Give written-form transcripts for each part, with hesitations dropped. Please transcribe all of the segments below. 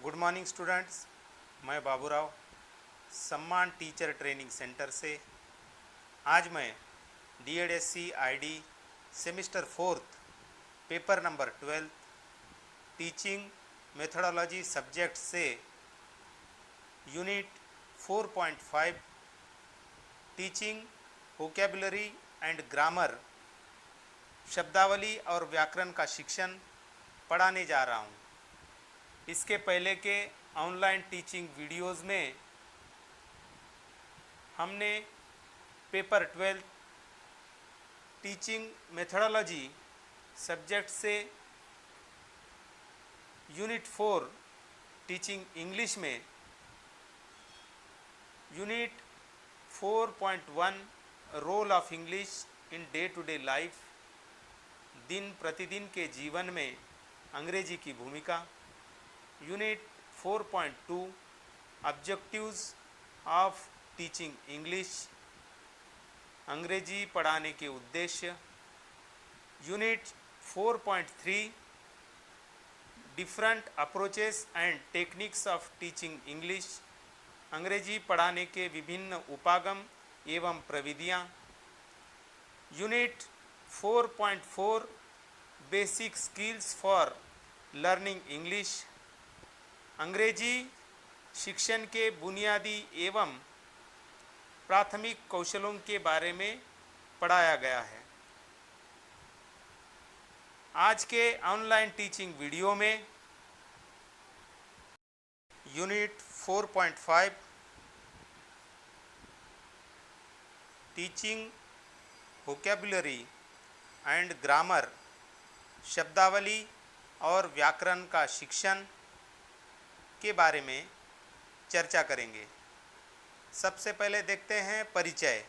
Good morning students, मैं बाबूराव सम्मान teacher training centre से आज मैं DED-SC ID semester 4th paper number 12 teaching methodology subject से unit 4.5 teaching vocabulary and grammar शब्दावली और व्याकरण का शिक्षण पढ़ाने जा रहा हूँ। इसके पहले के ऑनलाइन टीचिंग वीडियोस में हमने पेपर 12 टीचिंग मेथोडोलॉजी सब्जेक्ट से यूनिट 4 टीचिंग इंग्लिश में unit 4.1 role of English in day to day life, दिन प्रतिदिन के जीवन में अंग्रेजी की भूमिका, unit 4.2 objectives of teaching English, अंग्रेजी पढ़ाने के उद्देश्य, unit 4.3 different approaches and techniques of teaching English, अंग्रेजी पढ़ाने के विभिन्न उपागम एवं प्रविधियाँ, unit 4.4 basic skills for learning English, अंग्रेजी शिक्षण के बुनियादी एवं प्राथमिक कौशलों के बारे में पढ़ाया गया है। आज के ऑनलाइन टीचिंग वीडियो में unit 4.5 teaching vocabulary and grammar शब्दावली और व्याकरण का शिक्षण के बारे में चर्चा करेंगे। सबसे पहले देखते हैं परिचय।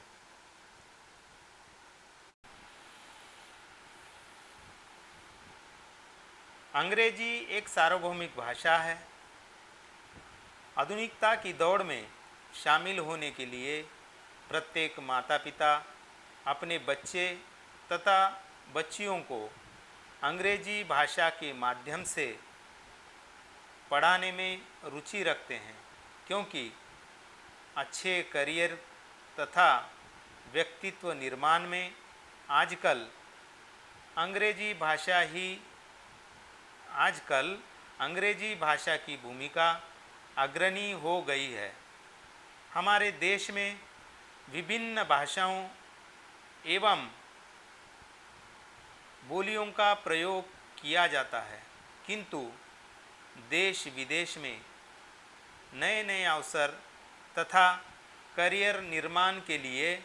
अंग्रेजी एक सार्वभौमिक भाषा है। आधुनिकता की दौड़ में शामिल होने के लिए प्रत्येक माता पिता अपने बच्चे तथा बच्चियों को अंग्रेजी भाषा के माध्यम से पढ़ाने में रुचि रखते हैं, क्योंकि अच्छे करियर तथा व्यक्तित्व निर्माण में आजकल अंग्रेजी भाषा की भूमिका अग्रणी हो गई है। हमारे देश में विभिन्न भाषाओं एवं बोलियों का प्रयोग किया जाता है, किंतु देश विदेश में नए नए अवसर तथा करियर निर्माण के लिए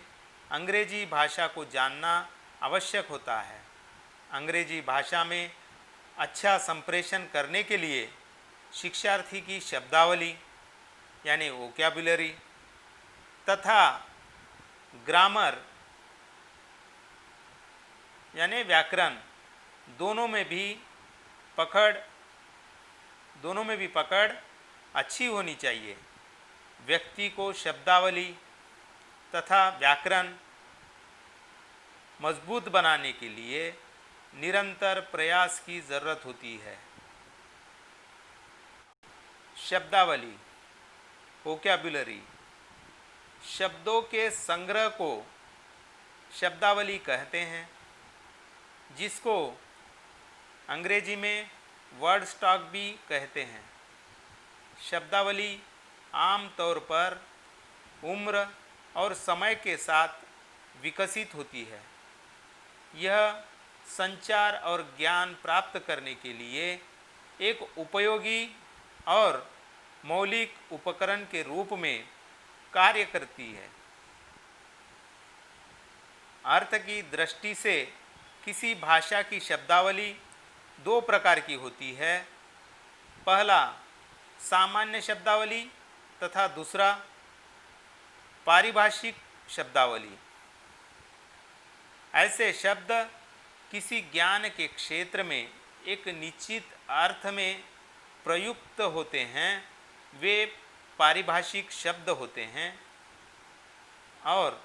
अंग्रेजी भाषा को जानना आवश्यक होता है। अंग्रेजी भाषा में अच्छा संप्रेषण करने के लिए शिक्षार्थी की शब्दावली यानी वोकैबुलरी तथा ग्रामर यानी व्याकरण दोनों में भी पकड़ अच्छी होनी चाहिए। व्यक्ति को शब्दावली तथा व्याकरण मजबूत बनाने के लिए निरंतर प्रयास की ज़रूरत होती है। शब्दावली वोकैबुलरी शब्दों के संग्रह को शब्दावली कहते हैं, जिसको अंग्रेजी में वर्ड स्टॉक भी कहते हैं। शब्दावली आम तौर पर उम्र और समय के साथ विकसित होती है। यह संचार और ज्ञान प्राप्त करने के लिए एक उपयोगी और मौलिक उपकरण के रूप में कार्य करती है। अर्थ की दृष्टि से किसी भाषा की शब्दावली दो प्रकार की होती है। पहला सामान्य शब्दावली तथा दूसरा पारिभाषिक शब्दावली। ऐसे शब्द किसी ज्ञान के क्षेत्र में एक निश्चित अर्थ में प्रयुक्त होते हैं, वे पारिभाषिक शब्द होते हैं, और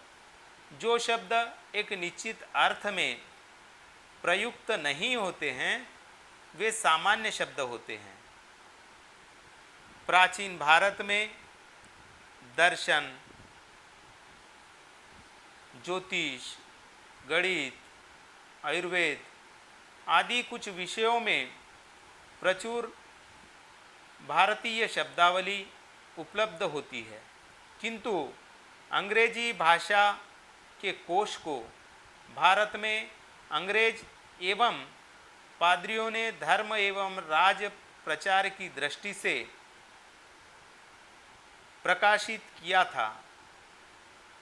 जो शब्द एक निश्चित अर्थ में प्रयुक्त नहीं होते हैं वे सामान्य शब्द होते हैं। प्राचीन भारत में दर्शन, ज्योतिष, गणित, आयुर्वेद आदि कुछ विषयों में प्रचुर भारतीय शब्दावली उपलब्ध होती है, किंतु अंग्रेजी भाषा के कोश को भारत में अंग्रेज एवं पादरियों ने धर्म एवं राज प्रचार की दृष्टि से प्रकाशित किया था।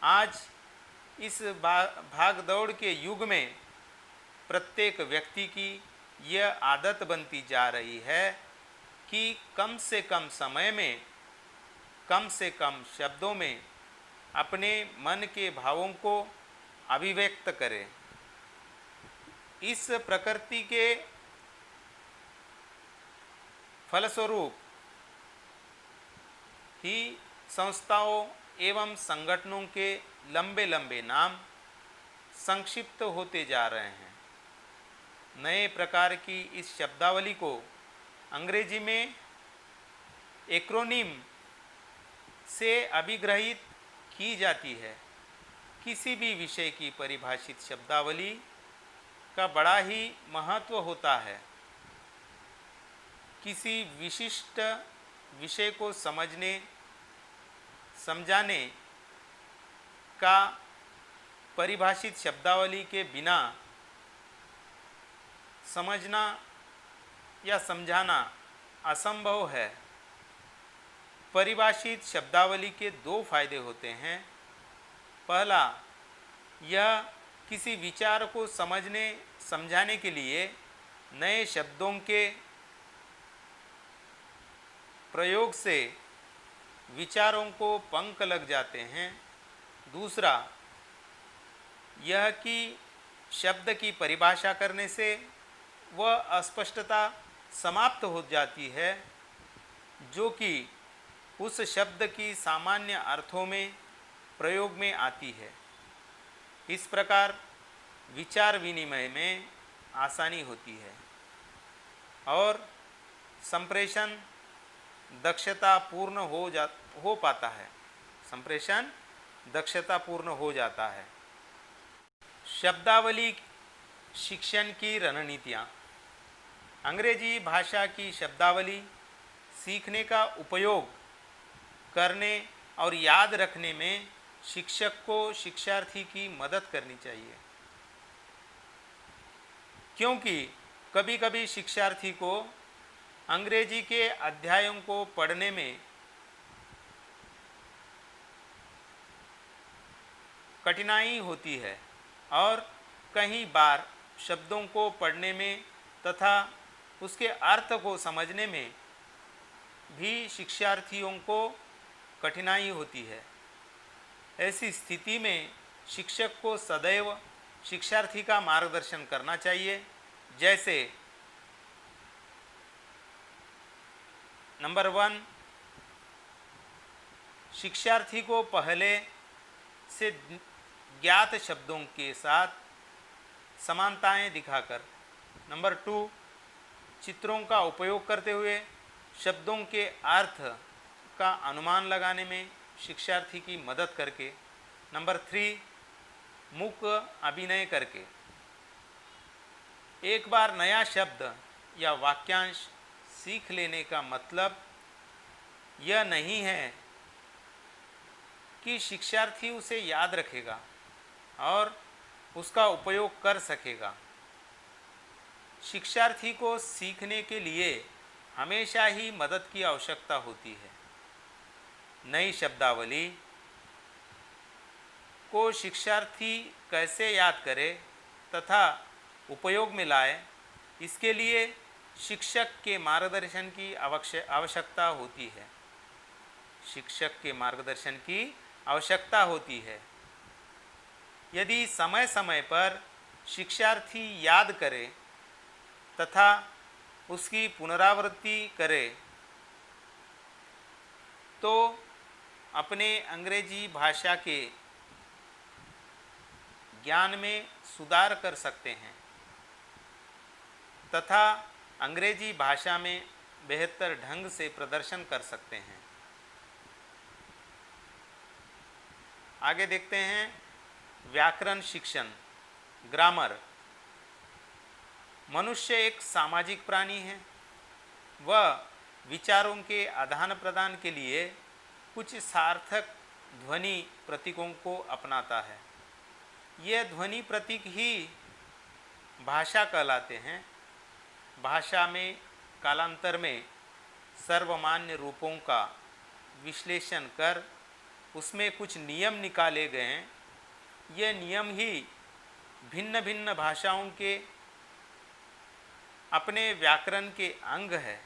आज इस भागदौड़ के युग में प्रत्येक व्यक्ति की यह आदत बनती जा रही है कि कम से कम समय में, कम से कम शब्दों में अपने मन के भावों को अभिव्यक्त करें। इस प्रकृति के फलस्वरूप ही संस्थाओं एवं संगठनों के लंबे लंबे नाम संक्षिप्त होते जा रहे हैं। नए प्रकार की इस शब्दावली को अंग्रेजी में एक्रोनिम से अभिग्रहित की जाती है। किसी भी विषय की परिभाषित शब्दावली का बड़ा ही महत्व होता है। किसी विशिष्ट विषय को समझने समझाने का परिभाषित शब्दावली के बिना समझना या समझाना असंभव है। परिभाषित शब्दावली के दो फायदे होते हैं। पहला, यह किसी विचार को समझने समझाने के लिए नए शब्दों के प्रयोग से विचारों को पंख लग जाते हैं। दूसरा, यह कि शब्द की परिभाषा करने से वह अस्पष्टता समाप्त हो जाती है जो कि उस शब्द की सामान्य अर्थों में प्रयोग में आती है। इस प्रकार विचार विनिमय में आसानी होती है और संप्रेषण दक्षतापूर्ण हो पाता है। संप्रेषण दक्षतापूर्ण हो जाता है। शब्दावली शिक्षण की रणनीतियाँ। अंग्रेजी भाषा की शब्दावली सीखने का उपयोग करने और याद रखने में शिक्षक को शिक्षार्थी की मदद करनी चाहिए, क्योंकि कभी कभी शिक्षार्थी को अंग्रेजी के अध्यायों को पढ़ने में कठिनाई होती है और कई बार शब्दों को पढ़ने में तथा उसके अर्थ को समझने में भी शिक्षार्थियों को कठिनाई होती है। ऐसी स्थिति में शिक्षक को सदैव शिक्षार्थी का मार्गदर्शन करना चाहिए। जैसे नंबर 1, शिक्षार्थी को पहले से ज्ञात शब्दों के साथ समानताएं दिखाकर। नंबर 2, चित्रों का उपयोग करते हुए शब्दों के अर्थ का अनुमान लगाने में शिक्षार्थी की मदद करके। नंबर 3, मूक अभिनय करके। एक बार नया शब्द या वाक्यांश सीख लेने का मतलब यह नहीं है कि शिक्षार्थी उसे याद रखेगा और उसका उपयोग कर सकेगा। शिक्षार्थी को सीखने के लिए हमेशा ही मदद की आवश्यकता होती है। नई शब्दावली को शिक्षार्थी कैसे याद करे तथा उपयोग में लाए, इसके लिए शिक्षक के मार्गदर्शन की आवश्यकता होती है। शिक्षक के मार्गदर्शन की आवश्यकता होती है। यदि समय समय पर शिक्षार्थी याद करे तथा उसकी पुनरावृत्ति करे तो अपने अंग्रेजी भाषा के ज्ञान में सुधार कर सकते हैं तथा अंग्रेजी भाषा में बेहतर ढंग से प्रदर्शन कर सकते हैं। आगे देखते हैं व्याकरण शिक्षण, ग्रामर। मनुष्य एक सामाजिक प्राणी है। वह विचारों के आदान प्रदान के लिए कुछ सार्थक ध्वनि प्रतीकों को अपनाता है। ये ध्वनि प्रतीक ही भाषा कहलाते हैं। भाषा में कालांतर में सर्वमान्य रूपों का विश्लेषण कर उसमें कुछ नियम निकाले गए हैं। ये नियम ही भिन्न भिन्न भाषाओं के अपने व्याकरण के अंग है।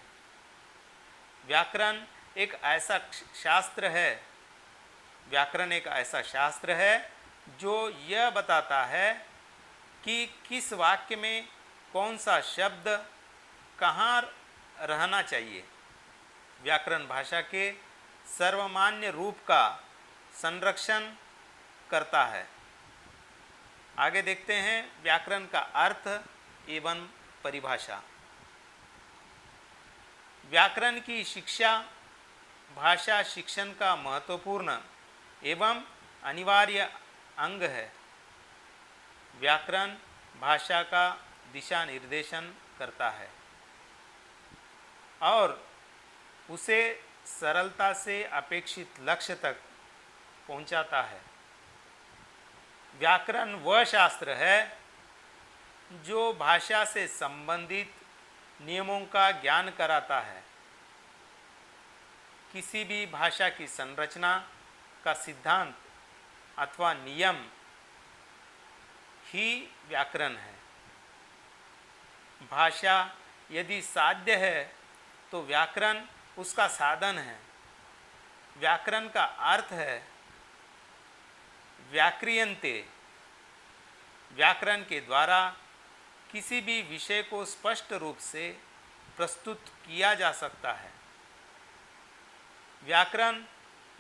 व्याकरण एक ऐसा शास्त्र है, व्याकरण एक ऐसा शास्त्र है जो यह बताता है कि किस वाक्य में कौन सा शब्द कहाँ रहना चाहिए। व्याकरण भाषा के सर्वमान्य रूप का संरक्षण करता है। आगे देखते हैं व्याकरण का अर्थ एवं परिभाषा। व्याकरण की शिक्षा भाषा शिक्षण का महत्वपूर्ण एवं अनिवार्य अंग है। व्याकरण भाषा का दिशा निर्देशन करता है और उसे सरलता से अपेक्षित लक्ष्य तक पहुंचाता है। व्याकरण वह शास्त्र है जो भाषा से संबंधित नियमों का ज्ञान कराता है। किसी भी भाषा की संरचना का सिद्धांत अथवा नियम ही व्याकरण है। भाषा यदि साध्य है तो व्याकरण उसका साधन है। व्याकरण का अर्थ है व्याक्रियन्ते। व्याकरण के द्वारा किसी भी विषय को स्पष्ट रूप से प्रस्तुत किया जा सकता है। व्याकरण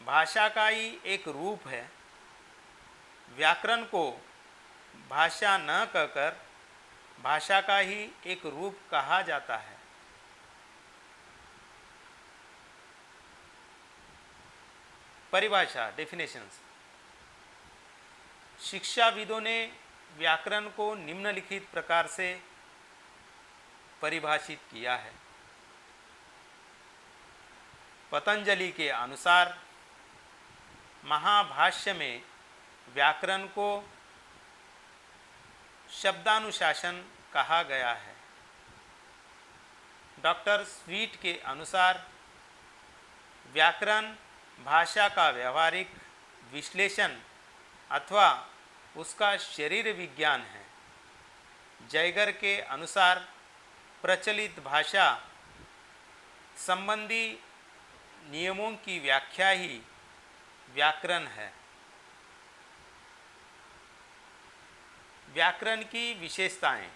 भाषा का ही एक रूप है। व्याकरण को भाषा न कहकर भाषा का ही एक रूप कहा जाता है। परिभाषा, डेफिनेशंस। शिक्षाविदों ने व्याकरण को निम्नलिखित प्रकार से परिभाषित किया है। पतंजलि के अनुसार महाभाष्य में व्याकरण को शब्दानुशासन कहा गया है। डॉक्टर स्वीट के अनुसार व्याकरण भाषा का व्यवहारिक विश्लेषण अथवा उसका शरीर विज्ञान है। जयगर के अनुसार प्रचलित भाषा संबंधी नियमों की व्याख्या ही व्याकरण है। व्याकरण की विशेषताएं।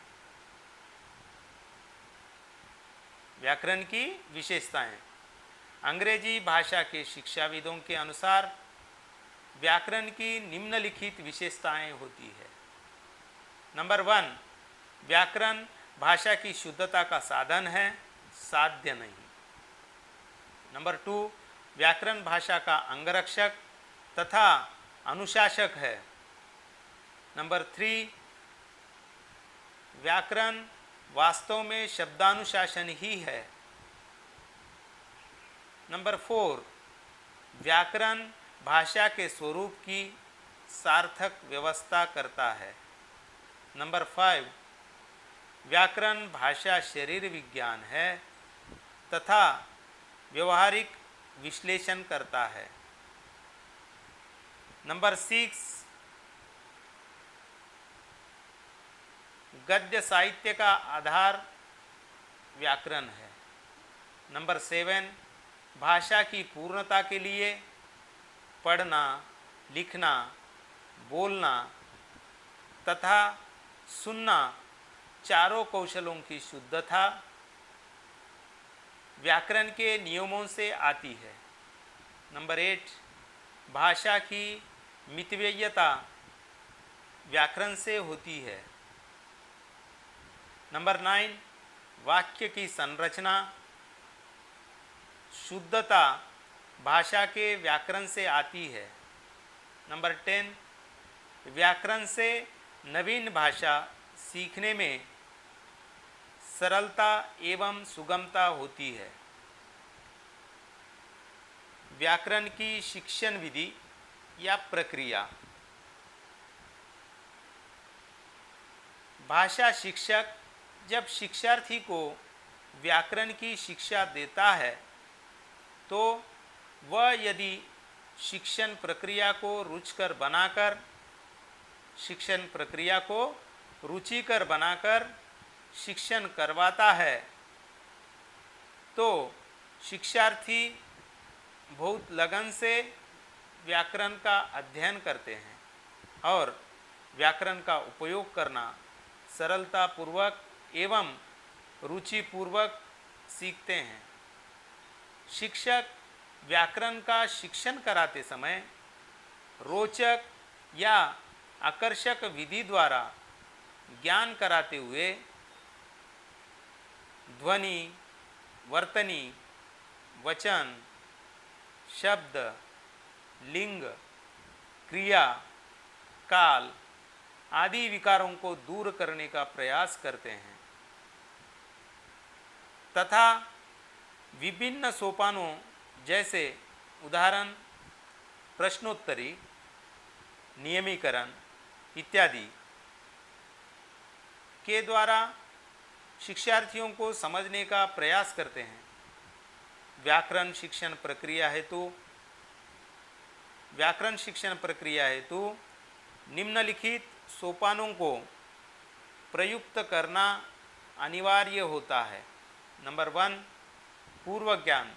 व्याकरण की विशेषताएं। अंग्रेजी भाषा के शिक्षाविदों के अनुसार व्याकरण की निम्नलिखित विशेषताएं होती है। नंबर 1, व्याकरण भाषा की शुद्धता का साधन है, साध्य नहीं। नंबर 2, व्याकरण भाषा का अंगरक्षक तथा अनुशासक है। नंबर 3, व्याकरण वास्तव में शब्दानुशासन ही है। नंबर 4, व्याकरण भाषा के स्वरूप की सार्थक व्यवस्था करता है। नंबर 5, व्याकरण भाषा शरीर विज्ञान है तथा व्यवहारिक विश्लेषण करता है। नंबर 6, गद्य साहित्य का आधार व्याकरण है। नंबर 7, भाषा की पूर्णता के लिए पढ़ना, लिखना, बोलना तथा सुनना चारों कौशलों की शुद्धता व्याकरण के नियमों से आती है। नंबर 8, भाषा की मितव्ययता व्याकरण से होती है। नंबर 9, वाक्य की संरचना शुद्धता भाषा के व्याकरण से आती है। नंबर 10, व्याकरण से नवीन भाषा सीखने में सरलता एवं सुगमता होती है। व्याकरण की शिक्षण विधि या प्रक्रिया। भाषा शिक्षक जब शिक्षार्थी को व्याकरण की शिक्षा देता है तो वह यदि शिक्षण प्रक्रिया को रुचिकर बनाकर शिक्षण करवाता है तो शिक्षार्थी बहुत लगन से व्याकरण का अध्ययन करते हैं और व्याकरण का उपयोग करना सरलतापूर्वक एवं रुचिपूर्वक सीखते हैं। शिक्षक व्याकरण का शिक्षण कराते समय रोचक या आकर्षक विधि द्वारा ज्ञान कराते हुए ध्वनि, वर्तनी, वचन, शब्द, लिंग, क्रिया, काल आदि विकारों को दूर करने का प्रयास करते हैं तथा विभिन्न सोपानों जैसे उदाहरण, प्रश्नोत्तरी, नियमीकरण इत्यादि के द्वारा शिक्षार्थियों को समझने का प्रयास करते हैं। व्याकरण शिक्षण प्रक्रिया हेतु निम्नलिखित सोपानों को प्रयुक्त करना अनिवार्य होता है। नंबर 1, पूर्व ज्ञान।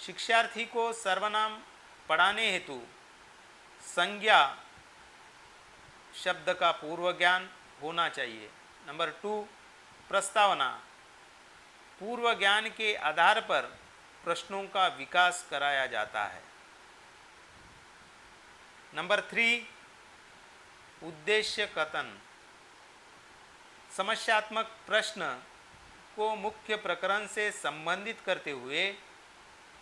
शिक्षार्थी को सर्वनाम पढ़ाने हेतु संज्ञा शब्द का पूर्व ज्ञान होना चाहिए। नंबर 2, प्रस्तावना। पूर्व ज्ञान के आधार पर प्रश्नों का विकास कराया जाता है। नंबर 3, उद्देश्य कथन। समस्यात्मक प्रश्न को मुख्य प्रकरण से संबंधित करते हुए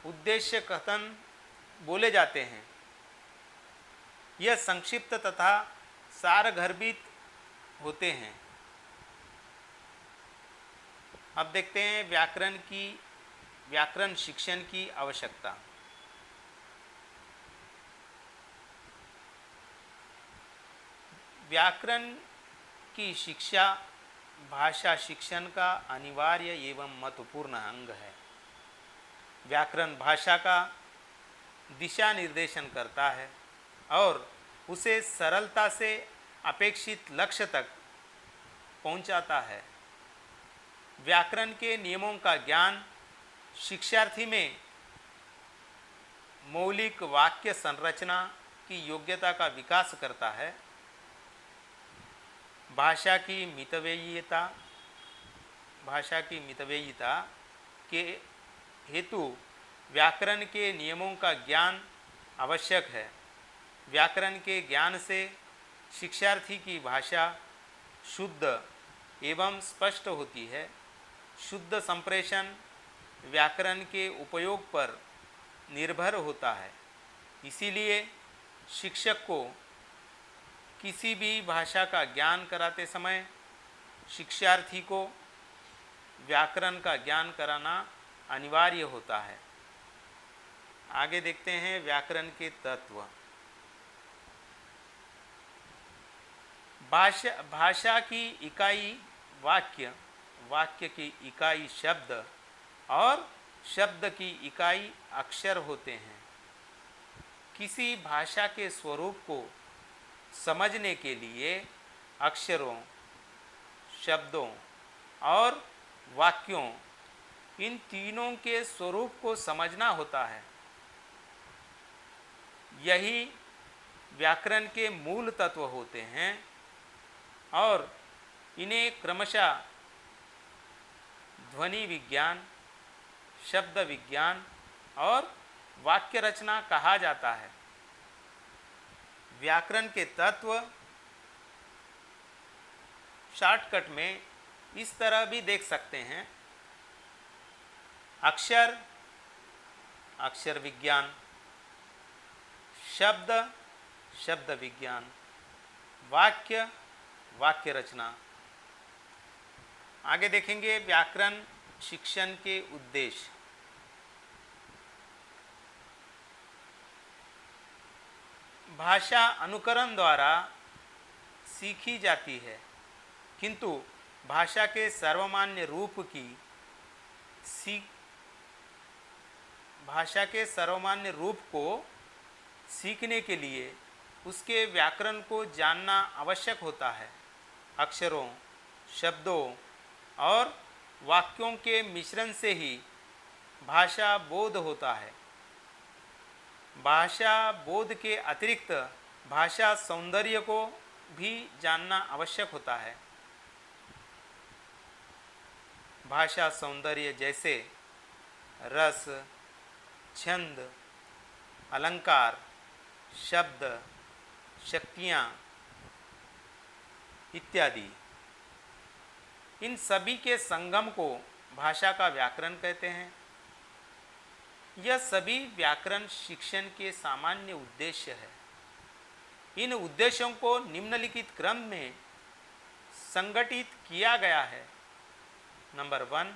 उद्देश्य कथन बोले जाते हैं। यह संक्षिप्त तथा सारगर्भित होते हैं। अब देखते हैं व्याकरण शिक्षण की आवश्यकता। व्याकरण की शिक्षा भाषा शिक्षण का अनिवार्य एवं महत्वपूर्ण अंग है। व्याकरण भाषा का दिशा निर्देशन करता है और उसे सरलता से अपेक्षित लक्ष्य तक पहुंचाता है। व्याकरण के नियमों का ज्ञान शिक्षार्थी में मौलिक वाक्य संरचना की योग्यता का विकास करता है। भाषा की मितव्ययिता के हेतु व्याकरण के नियमों का ज्ञान आवश्यक है। व्याकरण के ज्ञान से शिक्षार्थी की भाषा शुद्ध एवं स्पष्ट होती है। शुद्ध संप्रेषण व्याकरण के उपयोग पर निर्भर होता है। इसीलिए शिक्षक को किसी भी भाषा का ज्ञान कराते समय शिक्षार्थी को व्याकरण का ज्ञान कराना अनिवार्य होता है। आगे देखते हैं व्याकरण के तत्व। भाषा की इकाई वाक्य, वाक्य की इकाई शब्द और शब्द की इकाई अक्षर होते हैं। किसी भाषा के स्वरूप को समझने के लिए अक्षरों, शब्दों और वाक्यों इन तीनों के स्वरूप को समझना होता है। यही व्याकरण के मूल तत्व होते हैं और इन्हें क्रमशः ध्वनि विज्ञान, शब्द विज्ञान और वाक्य रचना कहा जाता है। व्याकरण के तत्व शॉर्टकट में इस तरह भी देख सकते हैं। अक्षर अक्षर विज्ञान, शब्द शब्द विज्ञान, वाक्य वाक्य रचना। आगे देखेंगे व्याकरण शिक्षण के उद्देश्य। भाषा अनुकरण द्वारा सीखी जाती है, किंतु भाषा के सर्वमान्य रूप की भाषा के सर्वमान्य रूप को सीखने के लिए उसके व्याकरण को जानना आवश्यक होता है। अक्षरों, शब्दों और वाक्यों के मिश्रण से ही भाषा बोध होता है। भाषा बोध के अतिरिक्त भाषा सौंदर्य को भी जानना आवश्यक होता है। भाषा सौंदर्य जैसे रस, छंद, अलंकार, शब्द, शक्तियाँ इत्यादि, इन सभी के संगम को भाषा का व्याकरण कहते हैं। यह सभी व्याकरण शिक्षण के सामान्य उद्देश्य है। इन उद्देश्यों को निम्नलिखित क्रम में संगठित किया गया है। नंबर 1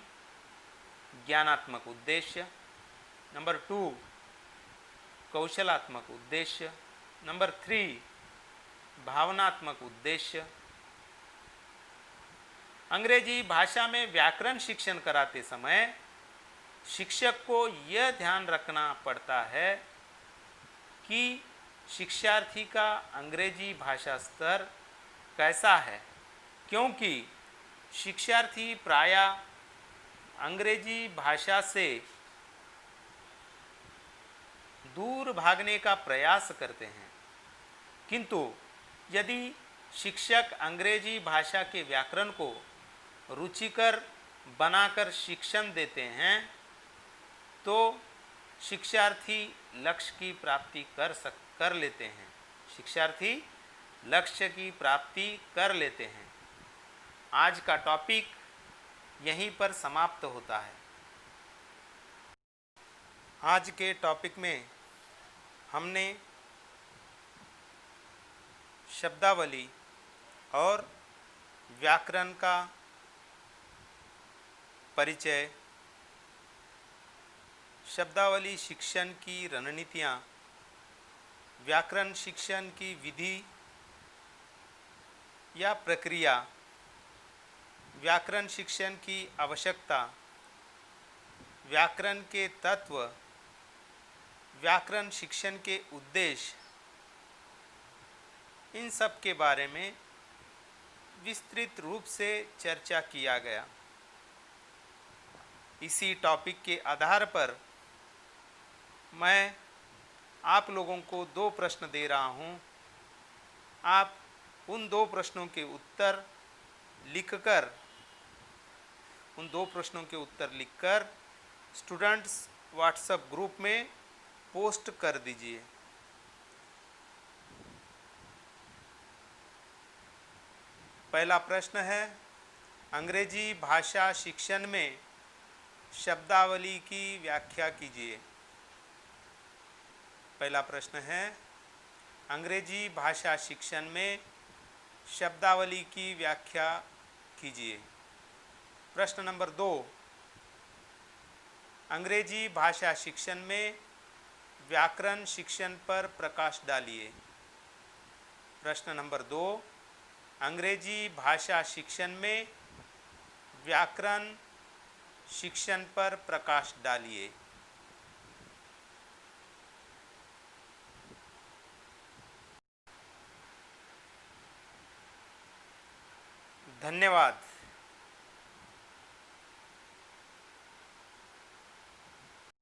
ज्ञानात्मक उद्देश्य, नंबर 2 कौशलात्मक उद्देश्य, नंबर 3 भावनात्मक उद्देश्य। अंग्रेजी भाषा में व्याकरण शिक्षण कराते समय शिक्षक को यह ध्यान रखना पड़ता है कि शिक्षार्थी का अंग्रेजी भाषा स्तर कैसा है, क्योंकि शिक्षार्थी प्रायः अंग्रेजी भाषा से दूर भागने का प्रयास करते हैं। किंतु यदि शिक्षक अंग्रेजी भाषा के व्याकरण को रुचिकर बनाकर शिक्षण देते हैं तो शिक्षार्थी लक्ष्य की प्राप्ति कर लेते हैं। शिक्षार्थी लक्ष्य की प्राप्ति कर लेते हैं। आज का टॉपिक यहीं पर समाप्त होता है। आज के टॉपिक में हमने शब्दावली और व्याकरण का परिचय, शब्दावली शिक्षण की रणनीतियाँ, व्याकरण शिक्षण की विधि या प्रक्रिया, व्याकरण शिक्षण की आवश्यकता, व्याकरण के तत्व, व्याकरण शिक्षण के उद्देश्य, इन सब के बारे में विस्तृत रूप से चर्चा किया गया। इसी टॉपिक के आधार पर मैं आप लोगों को 2 प्रश्न दे रहा हूं। आप उन 2 प्रश्नों के उत्तर लिखकर स्टूडेंट्स व्हाट्सएप ग्रुप में पोस्ट कर दीजिए। पहला प्रश्न है, अंग्रेजी भाषा शिक्षण में शब्दावली की व्याख्या कीजिए। पहला प्रश्न है, अंग्रेजी भाषा शिक्षण में शब्दावली की व्याख्या कीजिए। प्रश्न नंबर 2, अंग्रेजी भाषा शिक्षण में व्याकरण शिक्षण पर प्रकाश डालिए। प्रश्न नंबर 2, अंग्रेजी भाषा शिक्षण में व्याकरण शिक्षण पर प्रकाश डालिए। धन्यवाद।